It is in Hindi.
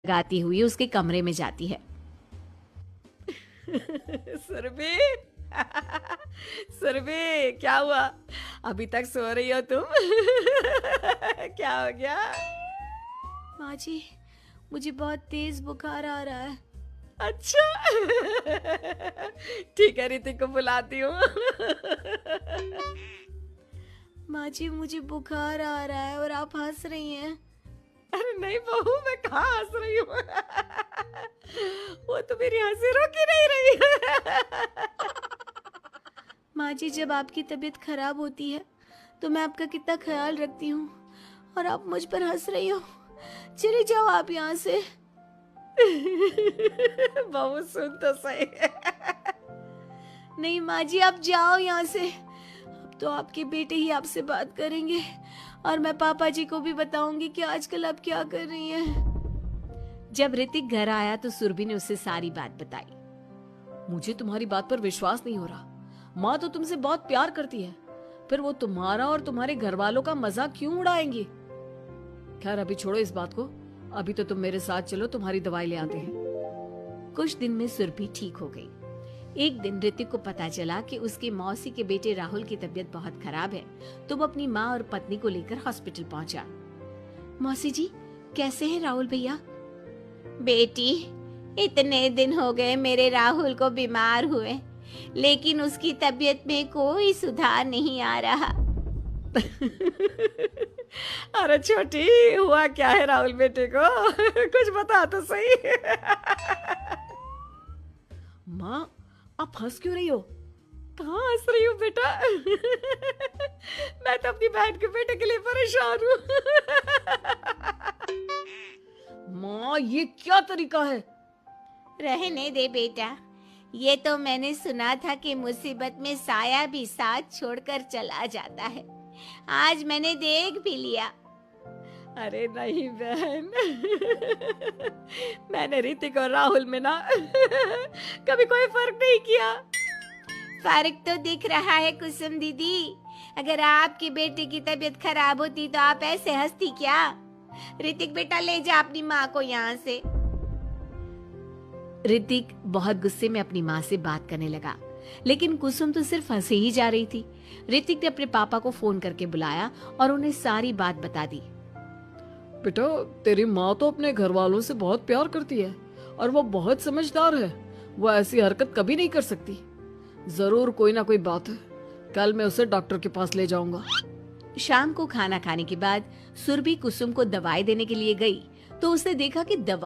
गाती हुई उसके कमरे में जाती है। सुरभि सुरभि, क्या हुआ? अभी तक सो रही हो तुम? क्या हो गया? माँ जी, मुझे बहुत तेज बुखार आ रहा है। अच्छा। ठीक है, ऋतिक को बुलाती हूँ। माँ जी, मुझे बुखार आ रहा है और आप हंस रही हैं। अरे नहीं बहू, मैं कहाँ हंस रही हूँ। वो तो मेरी हंसी रोक ही नहीं रही है। माँ जी, जब आपकी तबीयत खराब होती है तो मैं आपका कितना ख्याल रखती हूँ और आप मुझ पर हंस रही हो। चले जाओ आप यहाँ से। बहू सुन तो सही। नहीं माँ जी, आप जाओ यहाँ से। अब तो आपके बेटे ही आपसे बात करेंगे और मैं पापा जी को भी बताऊंगी कि आजकल आप क्या कर रही हैं। जब ऋतिक घर आया तो सुरभि ने उससे सारी बात बताई। मुझे तुम्हारी बात पर विश्वास नहीं हो रहा। माँ तो तुमसे बहुत प्यार करती है, फिर वो तुम्हारा और तुम्हारे घर वालों का मजाक क्यों उड़ाएंगी? खैर अभी छोड़ो इस बात को, अभी तो तुम मेरे साथ चलो, तुम्हारी दवाई ले आते हैं। कुछ दिन में सुरभि ठीक हो गई। एक दिन ऋतिक को पता चला कि उसके मौसी के बेटे राहुल की तबीयत बहुत खराब है, तो वो अपनी माँ और पत्नी को लेकर हॉस्पिटल पहुंचा। मौसी जी, कैसे हैं राहुल भैया? बेटी, इतने दिन हो गए मेरे राहुल को बीमार हुए, लेकिन उसकी तबीयत में कोई सुधार नहीं आ रहा। अरे छोटी, हुआ क्या है राहुल बेटे को? कुछ बता तो सही। माँ, आप हंस क्यों रही हो? कहाँ हंस रही हूँ बेटा? मैं तो अपनी बहन के बेटे के लिए परेशान हूँ। माँ, ये क्या तरीका है? रहने दे बेटा, ये तो मैंने सुना था कि मुसीबत में साया भी साथ छोड़कर चला जाता है। आज मैंने देख भी लिया। अरे नहीं बहन, मैंने ऋतिक और राहुल में ना कभी कोई फर्क नहीं किया। फर्क तो दिख रहा है कुसुम दीदी। अगर आपके बेटे की तबीयत खराब होती तो आप ऐसे हंसती क्या? ऋतिक बेटा, ले जा अपनी माँ को यहाँ से। ऋतिक बहुत गुस्से में अपनी माँ से बात करने लगा, लेकिन कुसुम तो सिर्फ हंसे ही जा रही थी। ऋतिक ने अपने पापा को फोन करके बुलाया और उन्हें सारी बात बता दी। बेटा, तेरी माँ तो अपने घर वालों से बहुत प्यार करती है और वो बहुत समझदार है। वो ऐसी हरकत कभी नहीं कर सकती। जरूर कोई ना कोई बात है। कल मैं उसे डॉक्टर के पास ले जाऊंगा। शाम को खाना खाने के बाद सुरभि कुसुम को दवाई देने के लिए गई तो उसने देखा कि दवा